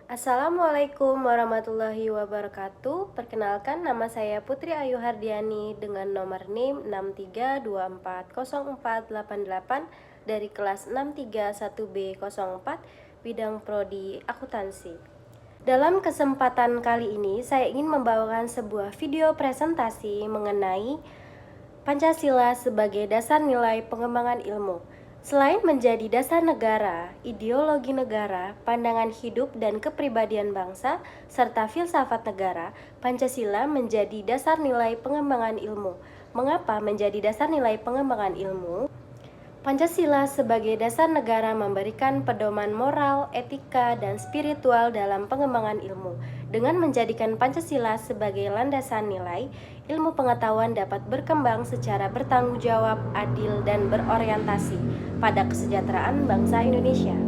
Assalamualaikum warahmatullahi wabarakatuh. Perkenalkan, nama saya Putri Ayu Hardiani dengan nomor NIM 632404888 dari kelas 631B04 bidang prodi akuntansi. Dalam kesempatan kali ini, saya ingin membawakan sebuah video presentasi mengenai Pancasila sebagai dasar nilai pengembangan ilmu. Selain menjadi dasar negara, ideologi negara, pandangan hidup dan kepribadian bangsa, serta filsafat negara, Pancasila menjadi dasar nilai pengembangan ilmu. Mengapa menjadi dasar nilai pengembangan ilmu? Pancasila sebagai dasar negara memberikan pedoman moral, etika, dan spiritual dalam pengembangan ilmu. Dengan menjadikan Pancasila sebagai landasan nilai, ilmu pengetahuan dapat berkembang secara bertanggung jawab, adil, dan berorientasi pada kesejahteraan bangsa Indonesia.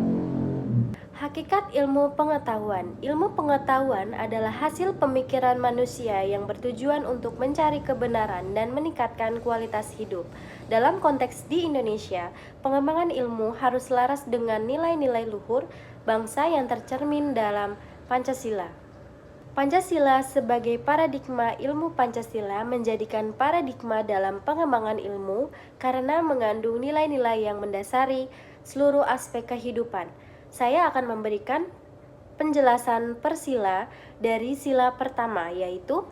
Hakikat ilmu pengetahuan. Ilmu pengetahuan adalah hasil pemikiran manusia yang bertujuan untuk mencari kebenaran dan meningkatkan kualitas hidup. Dalam konteks di Indonesia, pengembangan ilmu harus selaras dengan nilai-nilai luhur bangsa yang tercermin dalam Pancasila. Pancasila sebagai paradigma ilmu. Pancasila menjadikan paradigma dalam pengembangan ilmu karena mengandung nilai-nilai yang mendasari seluruh aspek kehidupan. Saya akan memberikan penjelasan per sila dari sila pertama, yaitu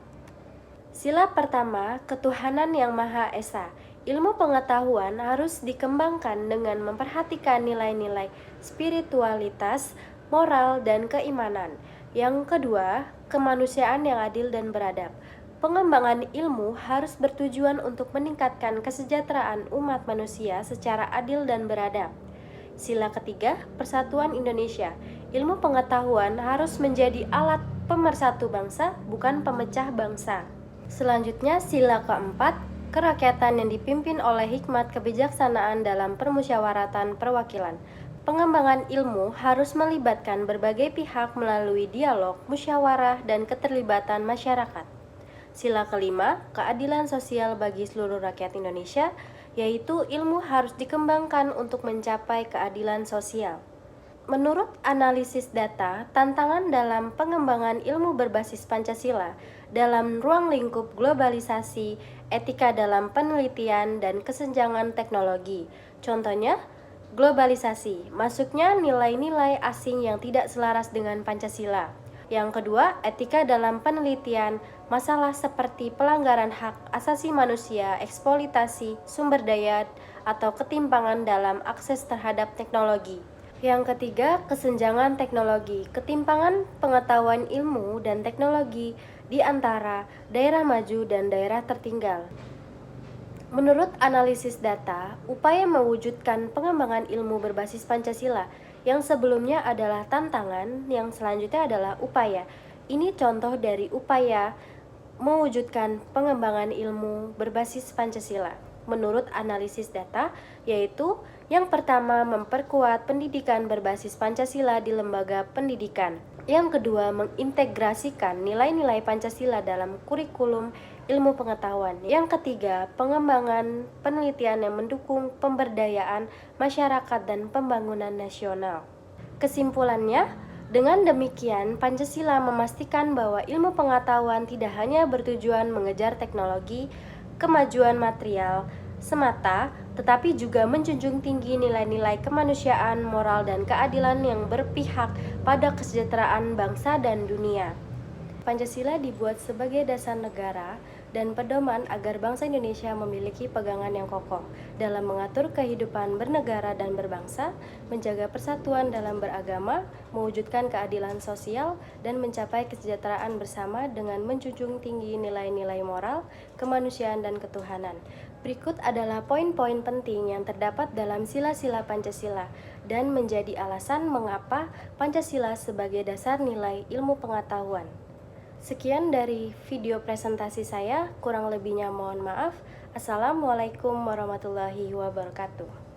sila pertama, ketuhanan yang Maha Esa. Ilmu pengetahuan harus dikembangkan dengan memperhatikan nilai-nilai spiritualitas, moral, dan keimanan. Yang kedua, kemanusiaan yang adil dan beradab. Pengembangan ilmu harus bertujuan untuk meningkatkan kesejahteraan umat manusia secara adil dan beradab. Sila ketiga, persatuan Indonesia. Ilmu pengetahuan harus menjadi alat pemersatu bangsa, bukan pemecah bangsa. Selanjutnya, sila keempat, kerakyatan yang dipimpin oleh hikmat kebijaksanaan dalam permusyawaratan perwakilan. Pengembangan ilmu harus melibatkan berbagai pihak melalui dialog, musyawarah, dan keterlibatan masyarakat. Sila kelima, keadilan sosial bagi seluruh rakyat Indonesia, yaitu ilmu harus dikembangkan untuk mencapai keadilan sosial. Menurut analisis data, tantangan dalam pengembangan ilmu berbasis Pancasila dalam ruang lingkup globalisasi, etika dalam penelitian, dan kesenjangan teknologi. Contohnya, globalisasi, masuknya nilai-nilai asing yang tidak selaras dengan Pancasila. Yang kedua, etika dalam penelitian, masalah seperti pelanggaran hak asasi manusia, eksploitasi sumber daya, atau ketimpangan dalam akses terhadap teknologi. Yang ketiga, kesenjangan teknologi, ketimpangan pengetahuan ilmu dan teknologi di antara daerah maju dan daerah tertinggal. Menurut analisis data, upaya mewujudkan pengembangan ilmu berbasis Pancasila yang sebelumnya adalah tantangan, yang selanjutnya adalah upaya. Ini contoh dari upaya mewujudkan pengembangan ilmu berbasis Pancasila. Menurut analisis data, yaitu yang pertama, memperkuat pendidikan berbasis Pancasila di lembaga pendidikan. Yang kedua, mengintegrasikan nilai-nilai Pancasila dalam kurikulum ilmu pengetahuan. Yang ketiga, pengembangan penelitian yang mendukung pemberdayaan masyarakat dan pembangunan nasional. Kesimpulannya, dengan demikian, Pancasila memastikan bahwa ilmu pengetahuan tidak hanya bertujuan mengejar teknologi, kemajuan material semata, tetapi juga menjunjung tinggi nilai-nilai kemanusiaan, moral, dan keadilan yang berpihak pada kesejahteraan bangsa dan dunia. Pancasila dibuat sebagai dasar negara dan pedoman agar bangsa Indonesia memiliki pegangan yang kokoh dalam mengatur kehidupan bernegara dan berbangsa, menjaga persatuan dalam beragama, mewujudkan keadilan sosial, dan mencapai kesejahteraan bersama dengan menjunjung tinggi nilai-nilai moral, kemanusiaan, dan ketuhanan. Berikut adalah poin-poin penting yang terdapat dalam sila-sila Pancasila dan menjadi alasan mengapa Pancasila sebagai dasar nilai ilmu pengetahuan. Sekian dari video presentasi saya, kurang lebihnya mohon maaf. Assalamualaikum warahmatullahi wabarakatuh.